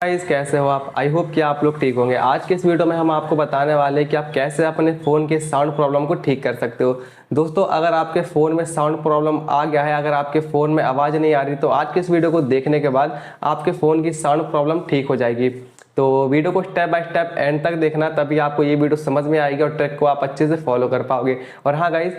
Guys कैसे हो आप। आई होप कि आप लोग ठीक होंगे। आज के इस वीडियो में हम आपको बताने वाले हैं कि आप कैसे अपने फ़ोन के साउंड प्रॉब्लम को ठीक कर सकते हो। दोस्तों, अगर आपके फ़ोन में साउंड प्रॉब्लम आ गया है, अगर आपके फ़ोन में आवाज़ नहीं आ रही, तो आज के इस वीडियो को देखने के बाद आपके फ़ोन की साउंड प्रॉब्लम ठीक हो जाएगी। तो वीडियो को स्टेप बाय स्टेप एंड तक देखना, तभी आपको ये वीडियो समझ में आएगी और ट्रिक को आप अच्छे से फॉलो कर पाओगे। और हाँ गाइस,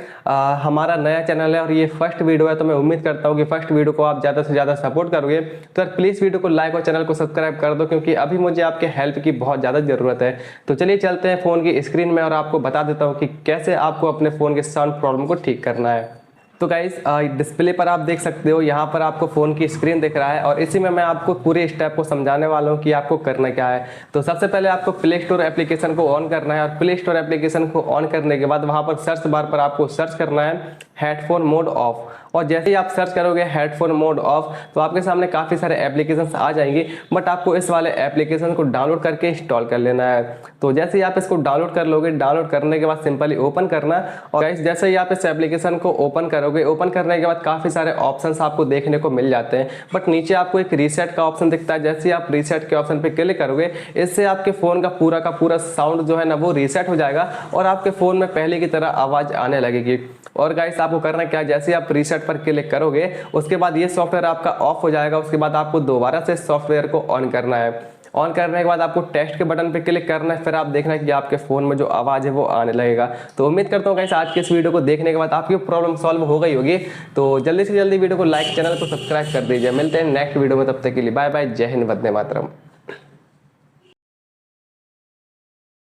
हमारा नया चैनल है और ये फर्स्ट वीडियो है, तो मैं उम्मीद करता हूँ कि फर्स्ट वीडियो को आप ज़्यादा से ज़्यादा सपोर्ट करोगे। तो प्लीज़ वीडियो को लाइक और चैनल को सब्सक्राइब कर दो, क्योंकि अभी मुझे आपके हेल्प की बहुत ज़्यादा ज़रूरत है। तो चलिए चलते हैं फ़ोन की स्क्रीन में और आपको बता देता हूँ कि कैसे आपको अपने फ़ोन के साउंड प्रॉब्लम को ठीक करना है। तो गाइस, डिस्प्ले पर आप देख सकते हो, यहाँ पर आपको फ़ोन की स्क्रीन दिख रहा है और इसी में मैं आपको पूरे स्टेप को समझाने वाला हूँ कि आपको करना क्या है। तो सबसे पहले आपको प्ले स्टोर एप्लीकेशन को ऑन करना है और प्ले स्टोर एप्लीकेशन को ऑन करने के बाद वहाँ पर सर्च बार पर आपको सर्च करना है हेडफोन मोड ऑफ। और जैसे ही आप सर्च करोगे हेडफोन मोड ऑफ, तो आपके सामने काफ़ी सारे एप्लीकेशंस आ जाएंगे, बट आपको इस वाले एप्लीकेशन को डाउनलोड करके इंस्टॉल कर लेना है। तो जैसे ही आप इसको डाउनलोड कर लोगे, डाउनलोड करने के बाद सिंपली ओपन करना। और गाइस, जैसे ही आप इस एप्लीकेशन को ओपन करोगे, ओपन करने के बाद काफ़ी सारे ऑप्शंस आपको देखने को मिल जाते हैं, बट नीचे आपको एक रीसेट का ऑप्शन दिखता है। जैसे ही आप रीसेट के ऑप्शन पर क्लिक करोगे, इससे आपके फ़ोन का पूरा साउंड जो है ना, वो रीसेट हो जाएगा और आपके फ़ोन में पहले की तरह आवाज़ आने लगेगी। और गाइस, आपको करना क्या, जैसे आप रीसेट पर क्लिक करोगे, उसके बाद ये सॉफ्टवेयर आपका ऑफ हो जाएगा। उसके बाद आपको दोबारा से सॉफ्टवेयर को ऑन करना है। ऑन करने के बाद आपको टेस्ट के बटन पे क्लिक करना है, फिर आप देखना है कि आपके फ़ोन में जो आवाज़ है वो आने लगेगा। तो उम्मीद करता हूँ गाइस, आज के इस वीडियो को देखने के बाद आपकी प्रॉब्लम सॉल्व हो गई होगी। तो जल्दी से जल्दी वीडियो को लाइक, चैनल को सब्सक्राइब कर दीजिए। मिलते हैं नेक्स्ट वीडियो में, तब तक के लिए बाय बाय। जय हिंद, वंदे मातरम।